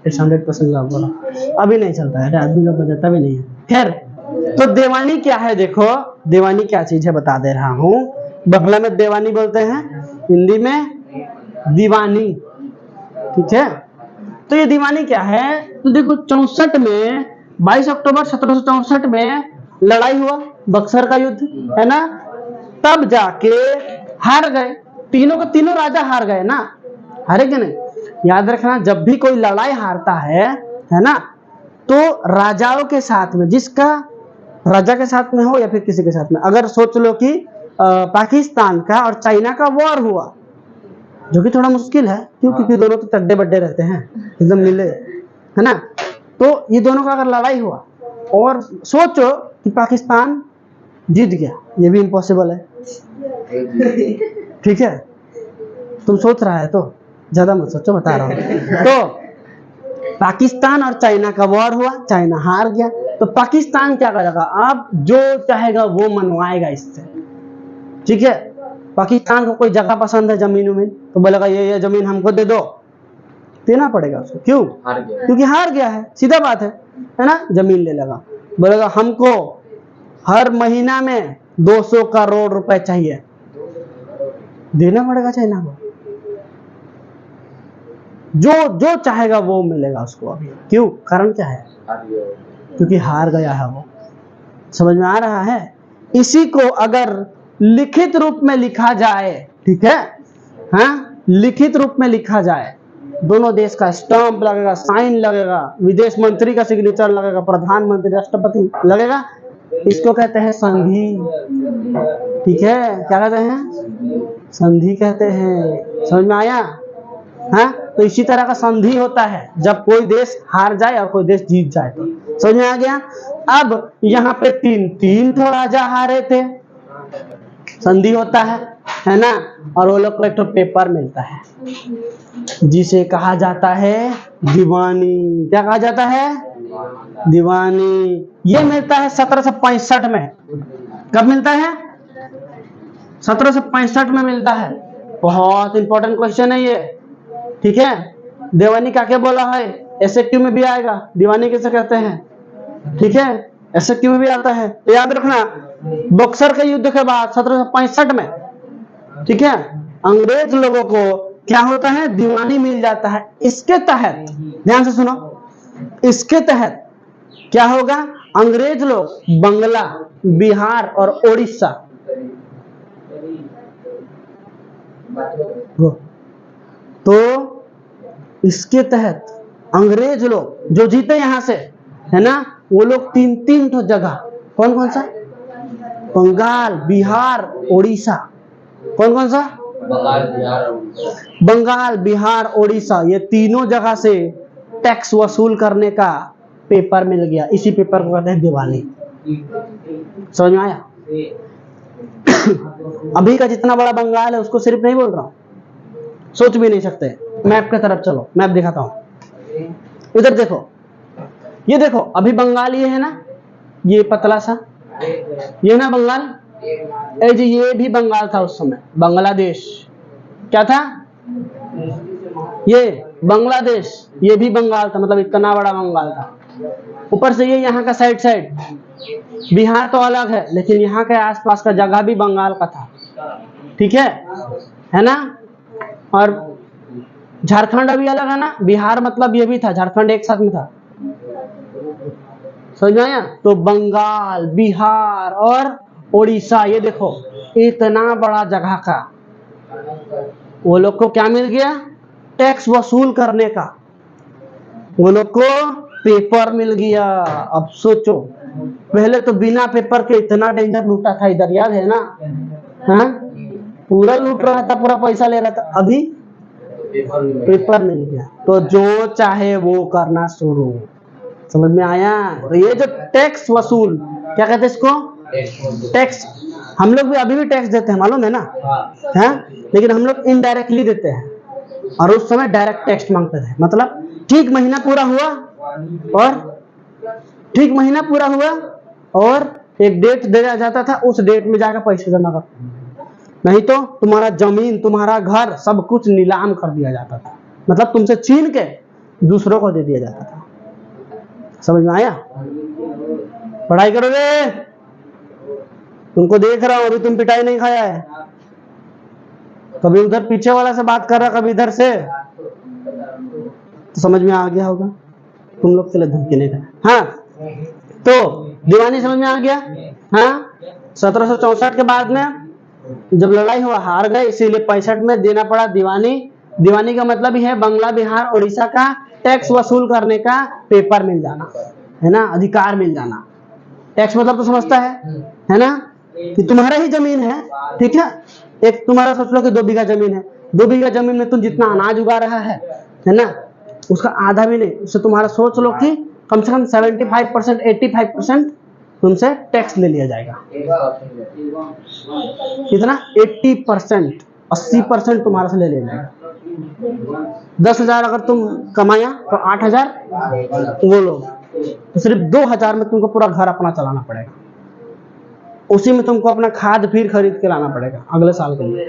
Speaker 1: इट्स 100% लाभ वाला, अभी नहीं चलता है, आदमी लोग बजाता भी नहीं है। खैर, तो देवानी क्या है? देखो देवानी क्या चीज है बता दे रहा हूँ। बांग्ला में देवानी बोलते हैं, हिंदी में दीवानी, ठीक है। तो ये दीवानी क्या है? तो देखो 64 में 22 अक्टूबर 1764 में लड़ाई हुआ, बक्सर का युद्ध, है ना। तब जाके हार गए, तीनों के तीनों राजा हार गए ना, हारे कि नहीं? याद रखना, जब भी कोई लड़ाई हारता है ना, तो राजाओं के साथ में, जिसका राजा के साथ में हो या फिर किसी के साथ में, अगर सोच लो कि पाकिस्तान का और चाइना का वॉर हुआ, जो कि थोड़ा मुश्किल है, क्यों? क्योंकि दोनों तो चड्डे बड्डे रहते हैं, एकदम मिले, है ना। तो ये दोनों का अगर लड़ाई हुआ और सोचो कि पाकिस्तान जीत गया, ये भी इम्पॉसिबल है, ठीक है। तुम सोच रहा है तो ज्यादा मत सोचो, बता रहा हूँ। तो पाकिस्तान और चाइना का वॉर हुआ, चाइना हार गया, तो पाकिस्तान क्या करेगा, अब जो चाहेगा वो मनवाएगा इससे, ठीक है। पाकिस्तान को कोई जगह पसंद है जमीन में, तो बोलेगा ये जमीन हमको दे दो, देना पड़ेगा उसको, क्यों? क्योंकि हार गया है, सीधा बात है ना। जमीन ले लेगा, बोलेगा हमको हर महीना में 200 करोड़ रुपए चाहिए, देना पड़ेगा चाइना को। जो चाहेगा वो मिलेगा उसको अभी, क्यों? कारण क्या है? क्योंकि हार गया है वो। समझ में आ रहा है? इसी को अगर लिखित रूप में लिखा जाए, ठीक है, हाँ, लिखित रूप में लिखा जाए, दोनों देश का स्टाम्प लगेगा, साइन लगेगा, विदेश मंत्री का सिग्नेचर लगेगा, प्रधानमंत्री, राष्ट्रपति लगेगा, इसको कहते हैं संधि, ठीक है। क्या कहते हैं? संधि कहते हैं। समझ में आया? हाँ, तो इसी तरह का संधि होता है जब कोई देश हार जाए और कोई देश जीत जाए, तो समझ में आ गया। अब यहाँ पे तीन तो राजा हारे थे, संधि होता है ना। और वो लोग को एक तो पेपर मिलता है जिसे कहा जाता है दीवानी। क्या कहा जाता है? दीवानी। ये मिलता है 1765 में। कब मिलता है? 1765 में मिलता है। बहुत इंपॉर्टेंट क्वेश्चन है ये, ठीक है। दीवानी क्या क्या बोला है, एसएक्यू में भी आएगा, दीवानी कैसे कहते हैं, ठीक है, एसएक्यू में भी आता है, तो याद रखना। बक्सर के युद्ध के बाद 1765 में, ठीक है, अंग्रेज लोगों को क्या होता है, दीवानी मिल जाता है। इसके तहत, ध्यान से सुनो, इसके तहत क्या होगा, अंग्रेज लोग बंगला, बिहार और उड़ीसा, तो इसके तहत अंग्रेज लोग जो जीते यहां से, है ना, वो लोग तीन ठो जगह, कौन कौन सा, बंगाल, बिहार, उड़ीसा, कौन कौन सा, बंगाल, बिहार, उड़ीसा, ये तीनों जगह से टैक्स वसूल करने का पेपर मिल गया। इसी पेपर को कहते हैं दीवानी। समझ में आया? अभी का जितना बड़ा बंगाल है उसको सिर्फ नहीं बोल रहा हूं, सोच भी नहीं सकते। मैप की तरफ चलो, मैप दिखाता हूं। इधर देखो, ये देखो, अभी बंगाल ये है ना, ये पतला सा, ये ना बंगाल, जी ये भी बंगाल था उस समय। बांग्लादेश क्या था, ये बांग्लादेश, ये भी बंगाल था, मतलब इतना बड़ा बंगाल था। ऊपर से ये यहाँ का साइड बिहार तो अलग है, लेकिन यहाँ के आसपास का जगह भी बंगाल का था, ठीक है ना। और झारखंड अभी अलग है ना, बिहार मतलब ये भी था, झारखंड एक साथ में था। समझ में आया? तो बंगाल, बिहार और उड़ीसा, ये देखो इतना बड़ा जगह का वो लोग को क्या मिल गया, टैक्स वसूल करने का वो लोग को पेपर मिल गया। अब सोचो, पहले तो बिना पेपर के इतना डेंजर लूटा था इधर, याद है ना, हाँ, पूरा लूट रहा था, पूरा पैसा ले रहा था, अभी पेपर मिल गया, तो जो चाहे वो करना शुरू। समझ में आया? तो ये जो टैक्स वसूल, क्या कहते हैं इसको, टैक्स। हम लोग भी अभी भी टैक्स देते हैं, मालूम है ना, है, लेकिन हम लोग इनडायरेक्टली देते हैं, और उस समय डायरेक्ट टैक्स मांगते थे। मतलब ठीक महीना पूरा हुआ और एक डेट दिया जाता था, उस डेट में जाकर पैसे जमा कर, नहीं तो तुम्हारा जमीन, तुम्हारा घर, सब कुछ नीलाम कर दिया जाता था। मतलब तुमसे छीन के दूसरों को दे दिया जाता था। समझ में आया? पढ़ाई करोगे, तुमको देख रहा हूं, अभी तुम पिटाई नहीं खाया है, कभी उधर पीछे वाला से बात कर रहा, कभी इधर से, तो समझ में आ गया होगा। तुम लोग के लिए धमकी नहीं था। हाँ, तो दीवानी समझ में आ गया। हाँ, 1764 के बाद में जब लड़ाई हुआ, हार गए, इसीलिए 65 में देना पड़ा दीवानी। दीवानी का मतलब ही है बंगला, बिहार, उड़ीसा का टैक्स वसूल करने का पेपर मिल जाना, है ना, अधिकार मिल जाना। टैक्स मतलब तो समझता है ना। कि तुम्हारा ही जमीन है, ठीक है। एक तुम्हारा सोच लो कि 2 बीघा जमीन है, 2 बीघा जमीन में तुम जितना अनाज उगा रहा है ना, उसका आधा भी नहीं, उससे तुम्हारा सोच लो कि कम से कम 75% 85% तुमसे टैक्स ले लिया जाएगा। कितना? 80%, 80% तुम्हारे से ले लिया जाएगा। 10,000 अगर तुम कमाया तो 8,000 वो लो, तो सिर्फ 2,000 में तुमको पूरा घर अपना चलाना पड़ेगा। उसी में तुमको अपना खाद फिर खरीद के लाना पड़ेगा अगले साल के लिए।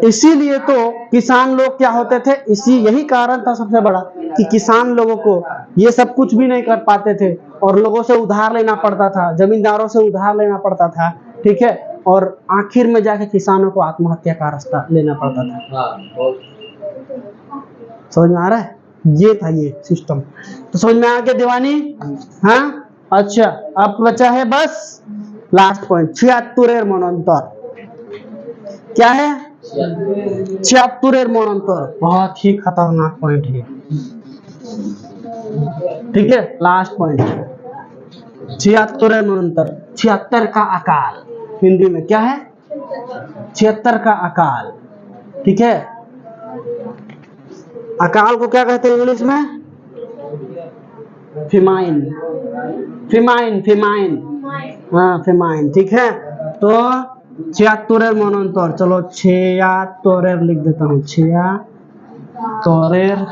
Speaker 1: इसीलिए तो किसान लोग क्या होते थे, यही कारण था सबसे बड़ा कि किसान लोगों को ये सब कुछ भी नहीं कर पाते थे और लोगों से उधार लेना पड़ता था, जमींदारों से उधार लेना पड़ता था, ठीक है। और आखिर में जाके किसानों को आत्महत्या का रास्ता लेना पड़ता था। समझ में आ रहा है? ये था ये सिस्टम। तो समझ में आ गया दीवानी? हाँ, अच्छा। अब बचा है बस लास्ट पॉइंट, 76 मनोंतर। क्या है? 76 मनोंतर, बहुत ही खतरनाक पॉइंट है, ठीक है। लास्ट पॉइंट 76 मनोंतर, 76 का अकाल। हिंदी में क्या है? 76 का अकाल, ठीक है। अकाल को क्या कहते हैं इंग्लिश में? फेमाइन, फेमाइन, फेमाइन, हाँ फेमाइन, ठीक है। तो 76 मनोंतर, चलो 76 लिख देता हूँ, 76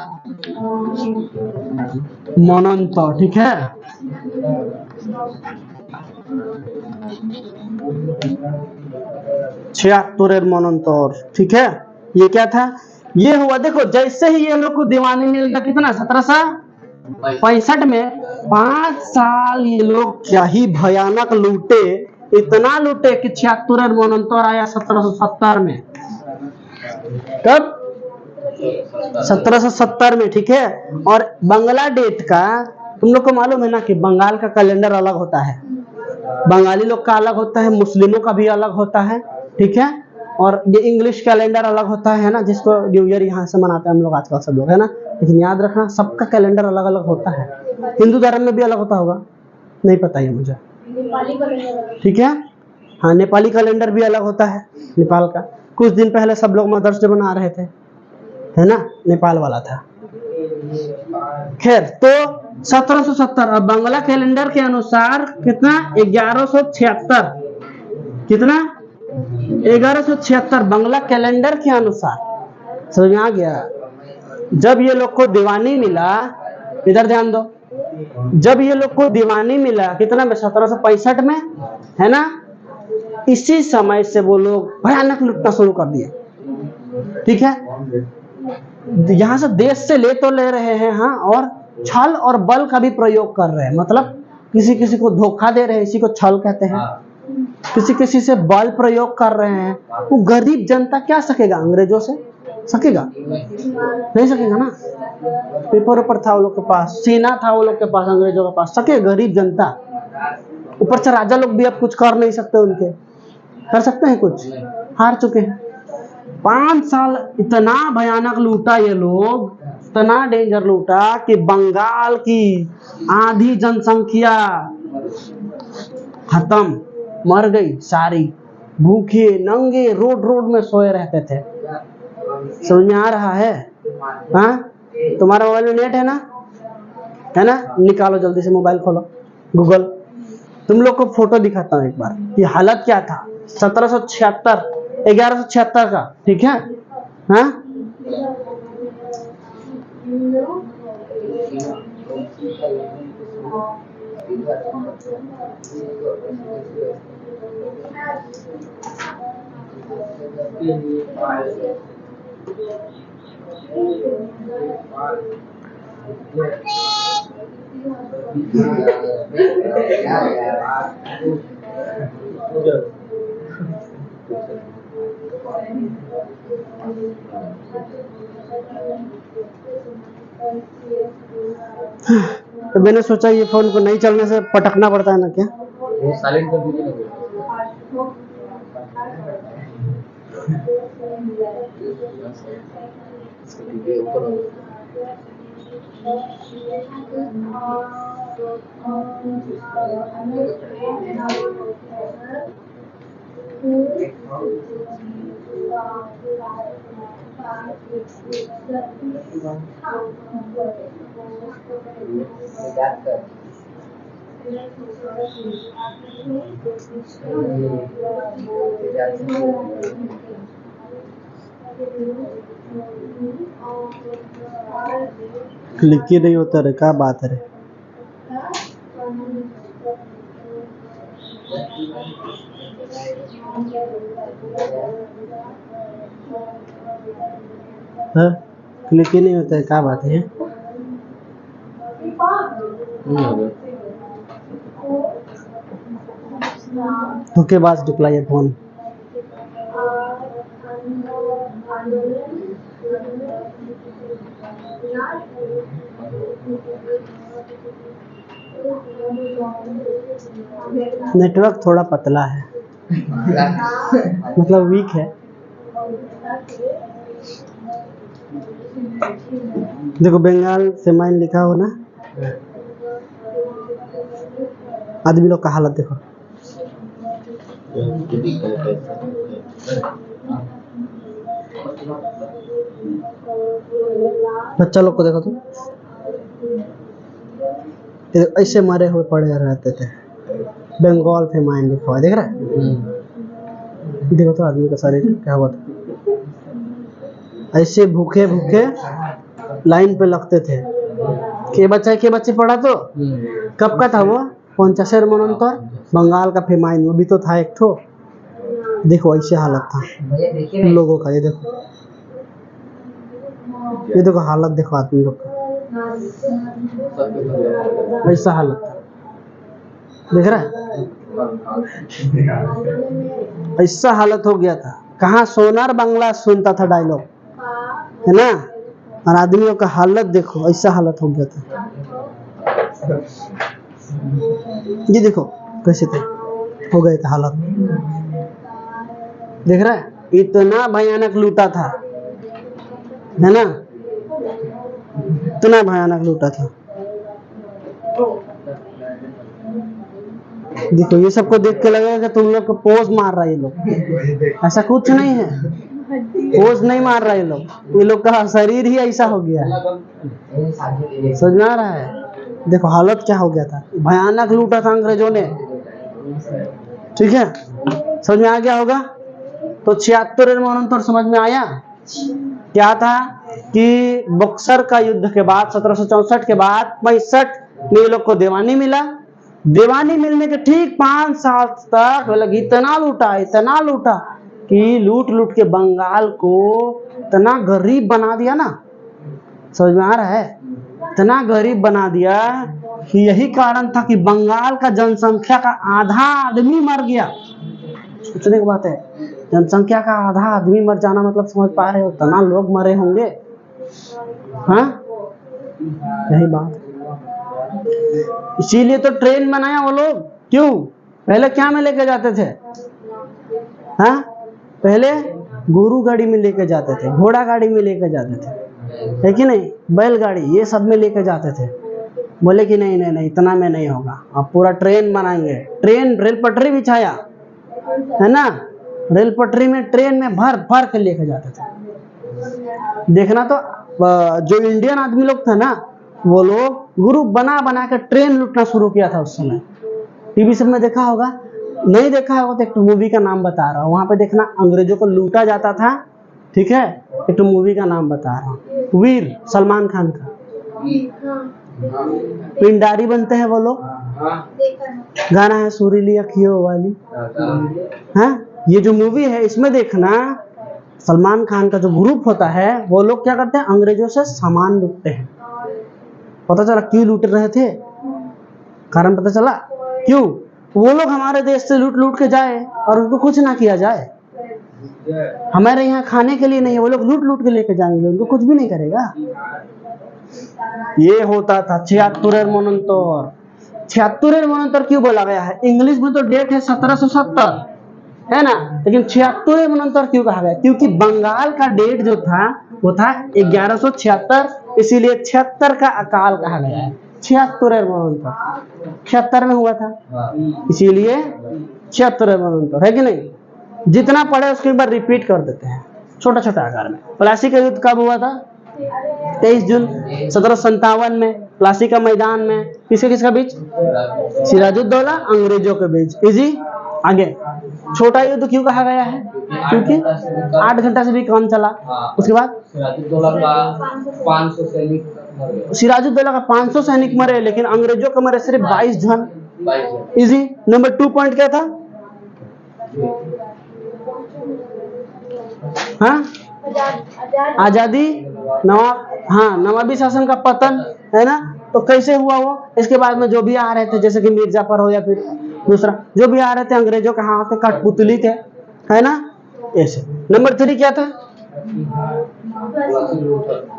Speaker 1: मनोंतर, ठीक है। 76 मनोंतर, ठीक है। ये क्या था? ये हुआ, देखो जैसे ही ये लोग को दीवानी मिल गया, कितना 1765 में, 5 साल ये लोग क्या ही भयानक लूटे, इतना लूटे कि 76 मनोंतर आया 1770 में। कब? 1770 में, ठीक है। और बांग्लादेश का तुम लोग को मालूम है ना कि बंगाल का कैलेंडर अलग होता है, बंगाली लोग का अलग होता है, मुस्लिमों का भी अलग होता है, ठीक है। और ये इंग्लिश कैलेंडर अलग होता है ना, जिसको न्यू ईयर यहाँ से मनाते हैं हम लोग आजकल सब लोग, है ना। लेकिन याद रखना सबका कैलेंडर अलग अलग होता है। हिंदू धर्म में भी अलग होता होगा, नहीं पता है मुझे, ठीक है। हाँ, नेपाली कैलेंडर भी अलग होता है नेपाल का। कुछ दिन पहले सब लोग मदर्स डे मना रहे थे, है ना, नेपाल वाला था। खैर, तो 1770 और बांग्ला कैलेंडर के अनुसार कितना? 1176, कितना? 1176 बांग्ला कैलेंडर के अनुसार। समझ में आ गया? जब ये लोग को दीवानी मिला, इधर ध्यान दो, जब ये लोग को दीवानी मिला कितना में? 1765 में, है ना। इसी समय से वो लोग भयानक लूटना शुरू कर दिए, ठीक है। यहाँ से देश से ले तो ले रहे हैं, हाँ, और छल और बल का भी प्रयोग कर रहे हैं, मतलब किसी किसी को धोखा दे रहे हैं, इसी को छल कहते हैं। किसी किसी से बल प्रयोग कर रहे हैं। वो गरीब जनता क्या सकेगा अंग्रेजों से? सकेगा? नहीं सकेगा ना। पेपर ऊपर था वो लोग के पास, सेना था वो लोग के पास, अंग्रेजों के पास, सके गरीब जनता? ऊपर से राजा लोग भी अब कुछ कर नहीं सकते, उनके कर सकते हैं कुछ? हार चुके हैं। 5 साल इतना भयानक लूटा ये लोग, इतना डेंजर लूटा कि बंगाल की आधी जनसंख्या खत्म, मर गई सारी, भूखे नंगे रोड रोड में सोए रहते थे। समझ में आ रहा है? हाँ, तुम्हारा मोबाइल में नेट है ना? है ना? निकालो जल्दी से, मोबाइल खोलो, गूगल। तुम लोग को फोटो दिखाता हूँ एक बार कि हालत क्या था 1776 1176 का, ठीक है। हाँ, तो मैंने सोचा ये फोन को नहीं चलने से पटकना पड़ता है ना क्या?
Speaker 2: वो साइलेंट कर दीजिए ना।
Speaker 1: क्लिक ही नहीं होता रे, क्या बात है रे। हाँ? क्लिक ही नहीं होता है, क्या बात है। धोखेबाज निकला ये फोन। नेटवर्क थोड़ा पतला है, मतलब वीक है। देखो बंगाल से माइन लिखा हो ना, आदमी लोग का हालत देखो। बच्चा लोग को देखो तो ऐसे मरे हुए पड़े रहते थे। बंगाल पे माइन लिखा हुआ देख रहा है। देखो तो आदमी का शरीर क्या हुआ था। ऐसे भूखे भूखे लाइन पे लगते थे। के बच्चे पढ़ा तो कब का था वो, 50 मनोंतर बंगाल का फेमाइन, वो भी तो था एक ठो। देखो ऐसे हालत था लोगों का। ये देखो हालत देखो आदमी लोग का, ऐसा हालत था। देख रहा है, ऐसा हालत हो गया था। कहाँ सोनार बांग्ला सुनता था डायलॉग, है ना। और आदमियों का हालत देखो, ऐसा हालत हो गया था। ये देखो कैसे थे, हो गए थे हालत। देख रहा है, इतना भयानक लूटा था, है ना, इतना भयानक लूटा था। देखो ये सबको देख के लगेगा कि तुम लोग को पोज मार रहा है ये लोग, ऐसा कुछ नहीं है। पोज नहीं मार रहा ये लोग का शरीर ही ऐसा हो गया है। समझ में आ रहा है। देखो हालत क्या हो गया था, भयानक लूटा था अंग्रेजों ने। ठीक है, समझ में आ गया होगा। तो 76 मनोंतर समझ में आया। क्या था कि बक्सर का युद्ध के बाद 1764 के बाद 65 में ये लोग को दीवानी मिला। दीवानी मिलने के ठीक 5 साल तक मतलब इतना लूटा कि लूट लूट के बंगाल को इतना गरीब बना दिया ना। समझ में आ रहा है, इतना गरीब बना दिया कि यही कारण था कि बंगाल का जनसंख्या का आधा आदमी मर गया। सोचने की बात है, जनसंख्या का आधा आदमी मर जाना मतलब समझ पा रहे हो, इतना लोग मरे होंगे। हाँ, यही बात। इसीलिए तो ट्रेन बनाया वो लोग। क्यों, पहले क्या में लेके जाते थे। हाँ, पहले गोरू गाड़ी में लेके जाते थे, घोड़ा गाड़ी में लेके जाते थे, है कि नहीं, बैलगाड़ी, ये सब में लेके जाते थे। बोले कि नहीं इतना में नहीं होगा, अब पूरा ट्रेन बनाएंगे। ट्रेन रेल पटरी बिछाया, है ना, रेल पटरी में ट्रेन में भर के लेके जाते थे। देखना तो जो इंडियन आदमी लोग था ना, वो लोग ग्रुप बना के ट्रेन लूटना शुरू किया था उस समय। टीवी सब में देखा होगा, नहीं देखा होगा तो एक मूवी का नाम बता रहा हूँ, वहां पे देखना अंग्रेजों को लूटा जाता था। ठीक है, एक मूवी का नाम बता रहा हूँ, वीर, सलमान खान का। पिंडारी बनते हैं वो लोग, गाना है सुरीली अखियों वाली। हाँ, ये जो मूवी है इसमें देखना सलमान खान का जो ग्रुप होता है वो लोग क्या करते हैं, अंग्रेजों से सामान लूटते हैं। पता चला क्यों लूट रहे थे, कारण पता चला क्यों। वो लोग हमारे देश से लूट के जाए और उनको कुछ ना किया जाए। हमारे यहाँ खाने के लिए नहीं है, वो लोग लूट के लेके जाएंगे, उनको कुछ भी नहीं करेगा। ये होता था 76 मनोंतर। 76 मनोंतर क्यों बोला गया है, इंग्लिश में तो डेट है 1770, है ना, लेकिन 76 मनोंतर क्यों कहा गया, क्योंकि बंगाल का डेट जो था वो था 1176, इसीलिए 76 का अकाल कहा गया है। 76 मनोंतर 76 में हुआ था, इसीलिए 76 मनोंतर, है कि नहीं। जितना पढ़े उसको एक बार रिपीट कर देते हैं छोटा छोटा आकार में। प्लासी का युद्ध कब हुआ था? 23 जून 1757 में प्लासी का मैदान में। किसके किसका बीच? सिराजुद्दौला अंग्रेजों के बीच। इजी। आगे, छोटा युद्ध क्यों कहा गया है? क्योंकि 8 घंटा से भी कम चला। उसके बाद
Speaker 2: सिराजुद्दौला का 500 सैनिक मर गए।
Speaker 1: सिराजुद्दौला का 500 सैनिक मरे, लेकिन अंग्रेजों के मरे सिर्फ 22 जन।
Speaker 2: 22
Speaker 1: इजी। नंबर 2 पॉइंट क्या था? हाँ, आजादी, नवाब, हाँ नवाबी शासन का पतन, है ना। तो कैसे हुआ वो? इसके बाद में जो भी आ रहे थे, जैसे कि मिर्जाफर हो या फिर दूसरा जो भी आ रहे थे, अंग्रेजों के हाथ में कठपुतली थे, है ना, ऐसे। नंबर 3 क्या था?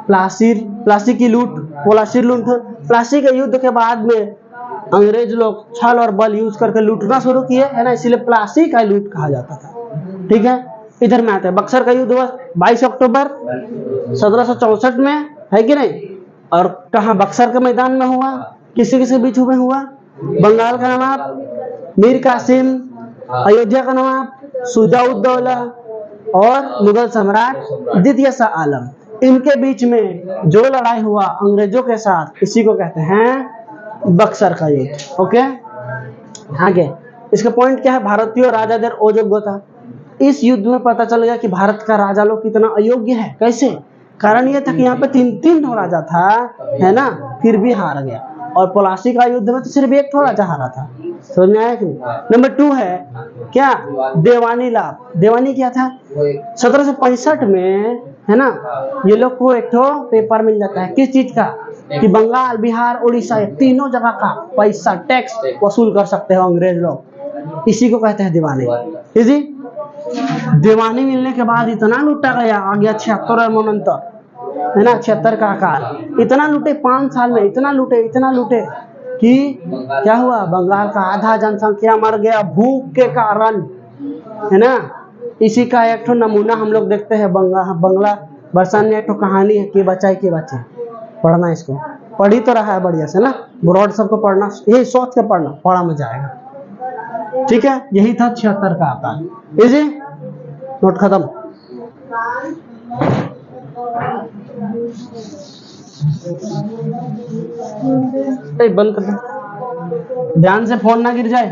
Speaker 1: प्लासी की लूट, पोलासी लूट। प्लासी के युद्ध के बाद में अंग्रेज लोग छल और बल यूज करके लूटना शुरू किए, है ना, इसीलिए प्लासी का लूट कहा जाता था। ठीक है, इधर में आते हैं। बक्सर का युद्ध हुआ 22 अक्टूबर 1764 में, है कि नहीं? और कहाँ? बक्सर के मैदान में हुआ। किसी किसी बीच में हुआ? बंगाल का नवाब मीर कासिम, अयोध्या का नवाब शुजा-उद-दौला और मुगल सम्राट द्वितीय शाह आलम, इनके बीच में जो लड़ाई हुआ अंग्रेजों के साथ, इसी को कहते हैं बक्सर का युद्ध। ओके, आगे इसका पॉइंट क्या है? भारतीय राजा दर अयोग्य था। इस युद्ध में पता चल गया कि भारत का राजा लोग कितना अयोग्य है। कैसे? कारण ये था कि यहाँ पे 3 राजा था, है ना, फिर भी हार गया। और प्लासी का युद्ध में तो सिर्फ 1 राजा हारा था। समझ में आया कि नहीं? नंबर 2 है क्या? देवानी लाभ। देवानी क्या था? 1765 में, है ना, ये लोग को एक तो पेपर मिल जाता है। किस चीज का? कि बंगाल, बिहार, उड़ीसा, ये तीनों जगह का पैसा टैक्स वसूल कर सकते हो अंग्रेज लोग। इसी को कहते हैं दीवानी। इसी दीवानी मिलने के बाद इतना लूटा गया, आ गया 76 और मनंतर, है ना, 76 का आकार। इतना लूटे 5 साल में, इतना लूटे कि क्या हुआ? बंगाल का आधा जनसंख्या मर गया भूख के कारण, है ना। इसी का एक ठो नमूना हम लोग देखते हैं बंगला बरसान में एक ठो कहानी है, के बचाए के बचे। पढ़ना, इसको पढ़ी तो रहा है बढ़िया से ना, ब्रॉड सबको पढ़ना, यही सोच के पढ़ना, पढ़ा में जाएगा। ठीक है, यही था 76 का आकार। इजी, नोट खत्म। बंद कर दो, ध्यान से फोन ना गिर जाए।